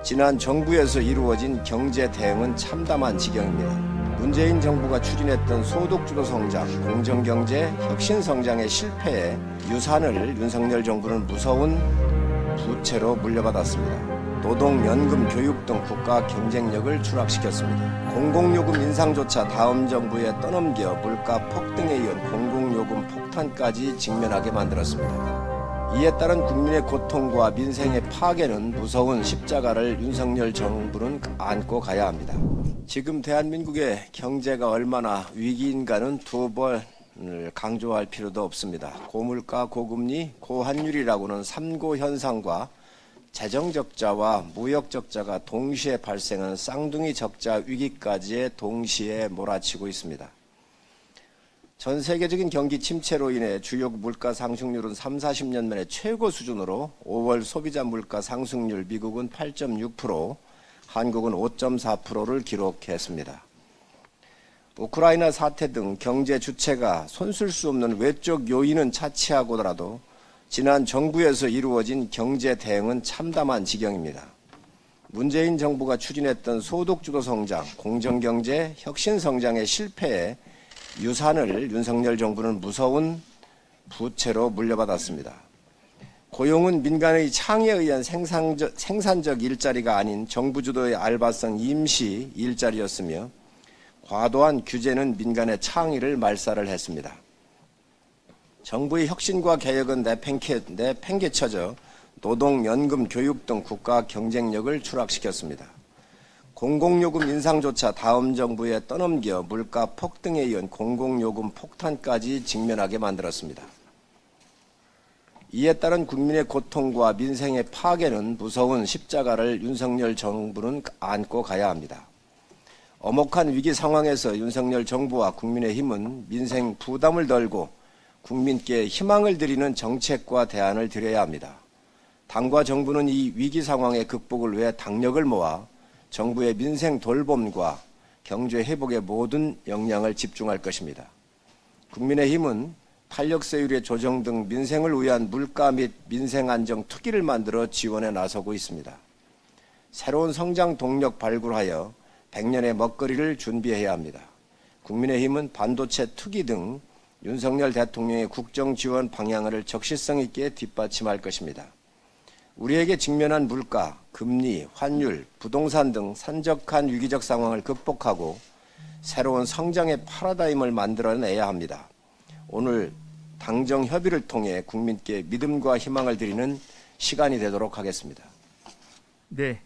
지난 정부에서 이루어진 경제 대응은 참담한 지경입니다. 문재인 정부가 추진했던 소득주도 성장, 공정경제, 혁신성장의 실패에 유산을 윤석열 정부는 무서운 부채로 물려받았습니다. 노동, 연금, 교육 등 국가 경쟁력을 추락시켰습니다. 공공요금 인상조차 다음 정부에 떠넘겨 물가 폭등에 이은 공공요금 폭탄까지 직면하게 만들었습니다. 이에 따른 국민의 고통과 민생의 파괴는 무서운 십자가를 윤석열 정부는 안고 가야 합니다. 지금 대한민국의 경제가 얼마나 위기인가는 두 번을 강조할 필요도 없습니다. 고물가, 고금리, 고환율이라고는 삼고 현상과 재정 적자와 무역 적자가 동시에 발생한 쌍둥이 적자 위기까지 동시에 몰아치고 있습니다. 전 세계적인 경기 침체로 인해 주요 물가 상승률은 30-40년 만에 최고 수준으로 5월 소비자 물가 상승률 미국은 8.6%, 한국은 5.4%를 기록했습니다. 우크라이나 사태 등 경제 주체가 손쓸 수 없는 외적 요인은 차치하고라도 지난 정부에서 이루어진 경제 대응은 참담한 지경입니다. 문재인 정부가 추진했던 소득주도 성장, 공정경제, 혁신성장의 실패에 유산을 윤석열 정부는 무서운 부채로 물려받았습니다. 고용은 민간의 창의에 의한 생산적 일자리가 아닌 정부 주도의 알바성 임시 일자리였으며 과도한 규제는 민간의 창의를 말살을 했습니다. 정부의 혁신과 개혁은 내팽개쳐져 노동, 연금, 교육 등 국가 경쟁력을 추락시켰습니다. 공공요금 인상조차 다음 정부에 떠넘겨 물가 폭등에 이은 공공요금 폭탄까지 직면하게 만들었습니다. 이에 따른 국민의 고통과 민생의 파괴는 무서운 십자가를 윤석열 정부는 안고 가야 합니다. 엄혹한 위기 상황에서 윤석열 정부와 국민의힘은 민생 부담을 덜고 국민께 희망을 드리는 정책과 대안을 드려야 합니다. 당과 정부는 이 위기 상황의 극복을 위해 당력을 모아 정부의 민생 돌봄과 경제 회복에 모든 역량을 집중할 것입니다. 국민의힘은 탄력세율의 조정 등 민생을 위한 물가 및 민생 안정 투기를 만들어 지원에 나서고 있습니다. 새로운 성장 동력 발굴하여 100년의 먹거리를 준비해야 합니다. 국민의힘은 반도체 투기 등 윤석열 대통령의 국정 지원 방향을 적시성 있게 뒷받침할 것입니다. 우리에게 직면한 물가, 금리, 환율, 부동산 등 산적한 위기적 상황을 극복하고 새로운 성장의 패러다임을 만들어내야 합니다. 오늘 당정 협의를 통해 국민께 믿음과 희망을 드리는 시간이 되도록 하겠습니다. 네.